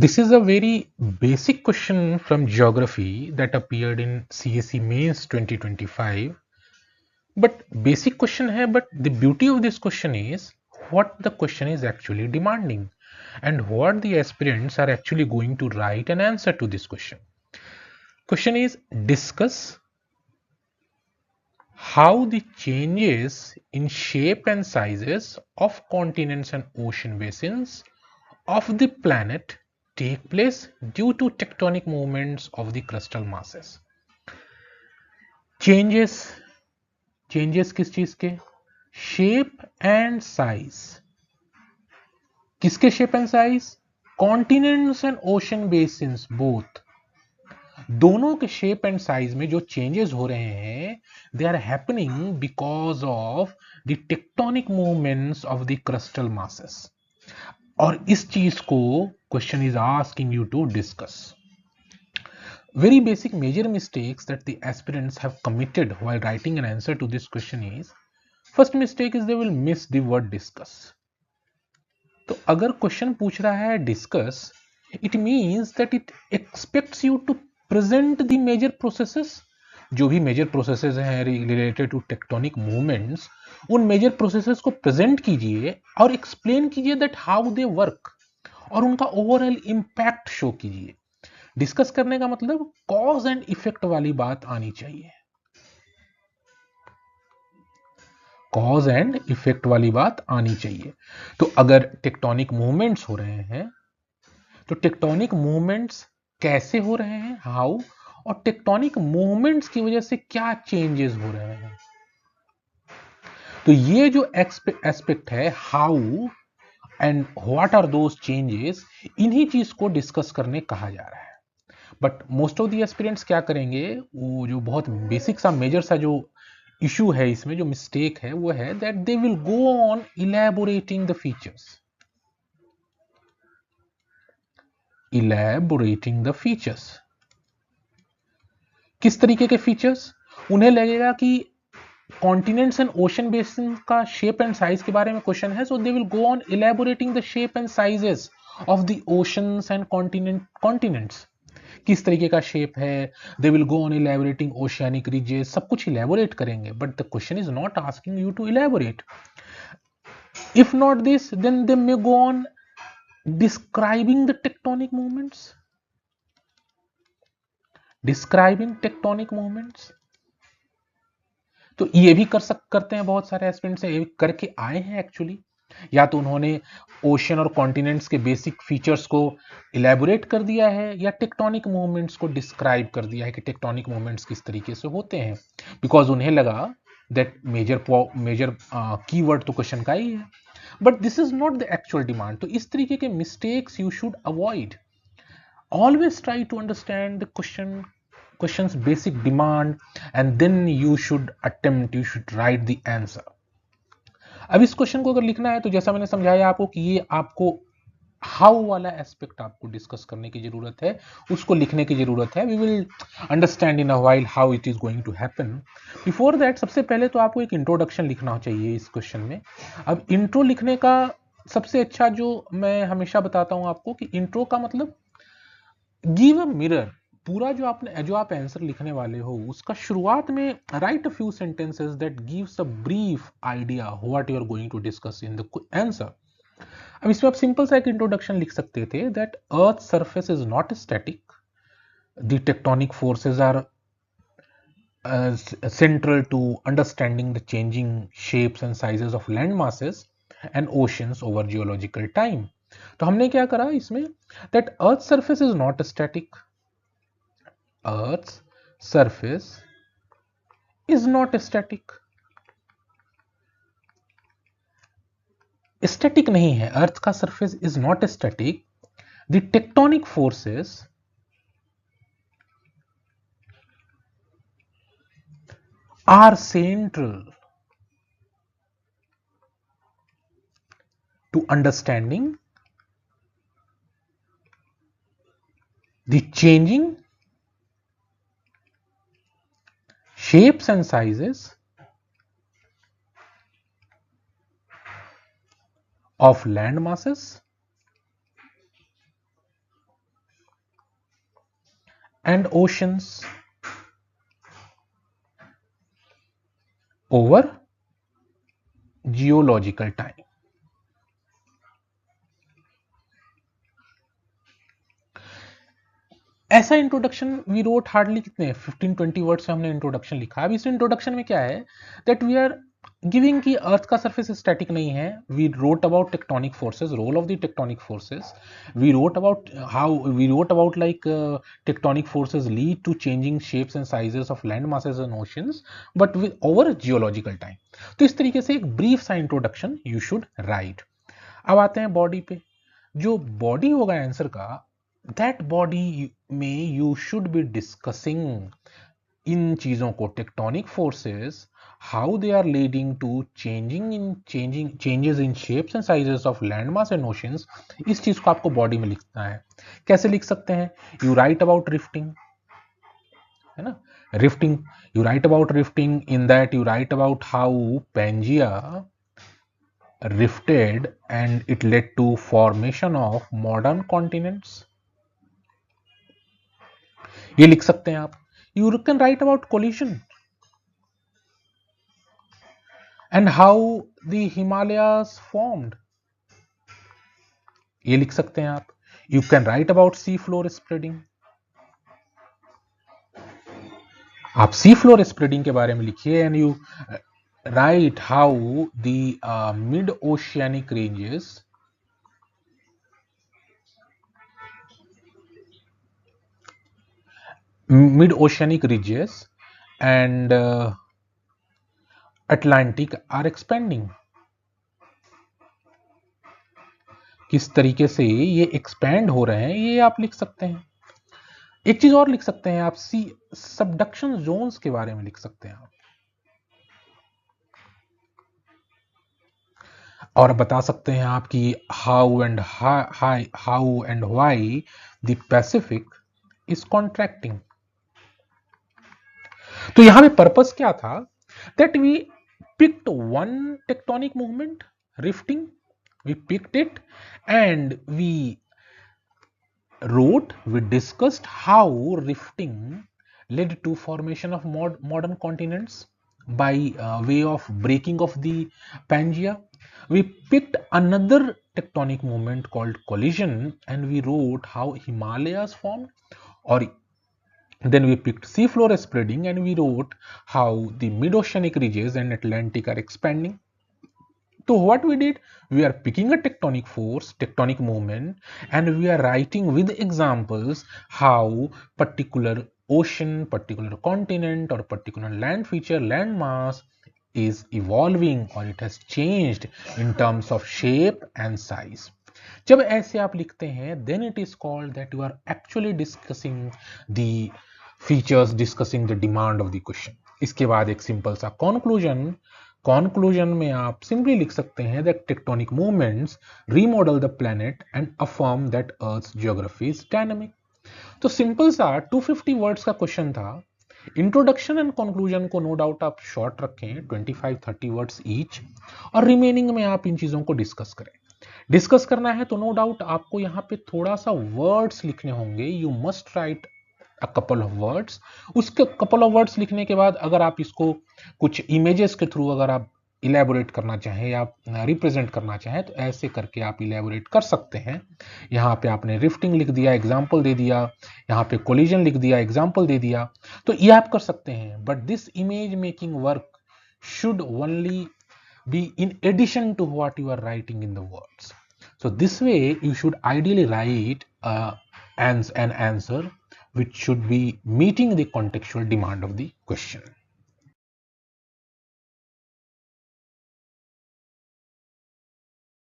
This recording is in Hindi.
This is a very basic question from geography that appeared in CSE Mains 2025. But basic question hai, but the beauty of this question is what the question is actually demanding and what the aspirants are actually going to write an answer to this question. Question is discuss how the changes in shape and sizes of continents and ocean basins of the planet take place due to tectonic movements of the crustal masses. Changes किस चीज के? Shape and size. किसके shape and size? Continents and ocean basins both. दोनों के शेप एंड साइज में जो चेंजेस हो रहे हैं they are happening because of the tectonic movements of the crustal masses. और इस चीज को question is asking you to discuss. Very basic major mistakes that the aspirants have committed while writing an answer to this question is, first mistake is they will miss the word discuss. तो अगर क्वेश्चन पूछ रहा है discuss, it means that it expects you to present the major processes. जो भी मेजर प्रोसेसेस हैं रिलेटेड टू टेक्टोनिक मूवमेंट्स, उन मेजर प्रोसेसेस को प्रेजेंट कीजिए और एक्सप्लेन कीजिए दैट हाउ दे वर्क और उनका ओवरऑल इंपैक्ट शो कीजिए. डिस्कस करने का मतलब कॉज एंड इफेक्ट वाली बात आनी चाहिए. कॉज एंड इफेक्ट वाली बात आनी चाहिए. तो अगर टेक्टोनिक मूवमेंट्स हो रहे हैं तो टेक्टोनिक मूवमेंट्स कैसे हो रहे हैं, हाउ, और टेक्टोनिक मूवमेंट्स की वजह से क्या चेंजेस हो रहे हैं. तो ये जो एस्पेक्ट है, how and what are those changes, इन्हीं चीज को डिस्कस करने कहा जा रहा है. But most of the aspirants क्या करेंगे, वो जो बहुत बेसिक सा मेजर सा जो इशू है इसमें, जो मिस्टेक है वो है that they will go on elaborating the features. Elaborating the features. किस तरीके के फीचर्स? उन्हें लगेगा कि कॉन्टिनेंट्स एंड ओशन बेसिन का शेप एंड साइज के बारे में क्वेश्चन है, so they will go on elaborating the shape and sizes of the oceans and continents. किस तरीके का शेप है, they will go on elaborating oceanic ridges, सब कुछ इलैबोरेट करेंगे. But the question is not asking you to elaborate. If not this, then they may go on describing the tectonic movements. Describing tectonic movements. तो ये भी करते हैं बहुत सारे एस्पिरेंट्स, ये करके आए हैं एक्चुअली. या तो उन्होंने ओशन और कॉन्टिनेंट्स के बेसिक फीचर्स को इलैबोरेट कर दिया है, या टेक्टोनिक मूवमेंट्स को डिस्क्राइब कर दिया है कि टेक्टोनिक मूवमेंट्स किस तरीके से होते हैं, बिकॉज उन्हें लगा दैट मेजर कीवर्ड तो क्वेश्चन का ही है. But this is not the actual demand. तो इस तरीके के mistakes you should avoid. Always try to understand the question's basic demand and then you should write the answer. अब इस क्वेश्चन को अगर लिखना है तो जैसा मैंने समझाया आपको कि ये आपको हाउ वाला एस्पेक्ट आपको डिस्कस करने की जरूरत है, उसको लिखने की जरूरत है. We will understand in a while how it is going to happen. Before that सबसे पहले तो आपको एक इंट्रोडक्शन लिखना चाहिए इस क्वेश्चन में. अब इंट्रो लिखने का सबसे अच्छा जो मैं हमेशा बताता हूं आपको कि इंट्रो का मतलब गिव अ मिरर. पूरा जो आप आंसर लिखने वाले हो उसका शुरुआत में write a few sentences that gives a brief idea what you are going to discuss in the answer. अब इसमें आप सिंपल सा एक इंट्रोडक्शन लिख सकते थे that earth surface is not static, the tectonic forces are central to understanding the changing shapes and sizes of land masses and oceans over geological time. तो हमने क्या करा इसमें, that earth surface is not static. Earth's surface is not static. Static नहीं है, अर्थ का surface is not static. The tectonic forces are central to understanding the changing shapes and sizes of land masses and oceans over geological time. ऐसा इंट्रोडक्शन वी रोट हार्डली कितने 15-20 वर्ड से हमने इंट्रोडक्शन लिखा। अब इस इंट्रोडक्शन में क्या है दैट वी आर गिविंग कि अर्थ का सरफेस स्टैटिक नहीं है। We wrote about tectonic forces, role of the tectonic forces. We wrote about like tectonic forces lead to changing shapes and sizes of land masses and oceans but with over geological time. तो इस तरीके से एक ब्रीफ सा इंट्रोडक्शन यू शुड राइट। अब आते हैं बॉडी पे। जो बॉडी होगा आंसर का, दैट बॉडी में यू शुड बी डिस्कसिंग इन चीजों को, tectonic forces, how they are leading to changes in shapes and sizes of land mass and oceans. इस चीज को आपको बॉडी में लिखना है। कैसे लिख सकते हैं? यू राइट अबाउट रिफ्टिंग, है ना, rifting, you right about rifting, in that you right about how Pangaea rifted and it led to formation of modern continents. ये लिख सकते हैं आप। You can write about collision and how the Himalayas formed, ये लिख सकते हैं आप। You can write about sea floor spreading, आप सी फ्लोर स्प्रेडिंग के बारे में लिखिए। And you right how the mid oceanic ranges mid-oceanic ridges and Atlantic are expanding। किस तरीके से ये एक्सपैंड हो रहे हैं ये आप लिख सकते हैं। एक चीज और लिख सकते हैं आप, सी सबडक्शन जोन्स के बारे में लिख सकते हैं आप, और बता सकते हैं आप कि how and why the Pacific is contracting. तो यहां पे पर्पस क्या था? That we picked one tectonic movement, rifting, we picked it and we discussed how rifting led to formation of modern continents by way of breaking of the Pangaea. We picked another tectonic movement called collision and we wrote how Himalayas formed, or then we picked seafloor spreading and we wrote how the mid-oceanic ridges and Atlantic are expanding. So what we did, we are picking a tectonic force, tectonic movement, and we are writing with examples how particular ocean, particular continent, or particular land feature, land mass is evolving or it has changed in terms of shape and size. जब ऐसे आप लिखते हैं, then it is called that you are actually discussing the features, discussing the demand of the question. इसके बाद एक सिंपल सा conclusion में आप सिंपली लिख सकते हैं that tectonic movements remodel the planet and affirm that Earth's geography is dynamic. तो सिंपल सा 250 वर्ड्स का क्वेश्चन था। इंट्रोडक्शन एंड कंक्लूजन को नो डाउट आप शॉर्ट रखें, 25-30 वर्ड्स ईच, और रिमेनिंग में आप इन चीजों को डिस्कस करें। डिस्कस करना है तो नो डाउट आपको यहाँ पे थोड़ा सा वर्ड्स लिखने होंगे। You must write a couple of words. उसके कपल ऑफ वर्ड्स लिखने के बाद अगर आप इसको कुछ इमेजेस के थ्रू अगर आप इलेबोरेट करना चाहें या रिप्रेजेंट करना चाहें तो ऐसे करके आप इलेबोरेट कर सकते हैं। यहाँ पे आपने रिफ्टिंग लिख दिया, एग्जाम्पल दे दिया, यहाँ पे कोलिजन लिख दिया, एग्जाम्पल दे दिया, तो ये आप कर सकते हैं। But this image making work should only be in addition to what you are writing in the words. So this way you should ideally write an answer which should be meeting the contextual demand of the question.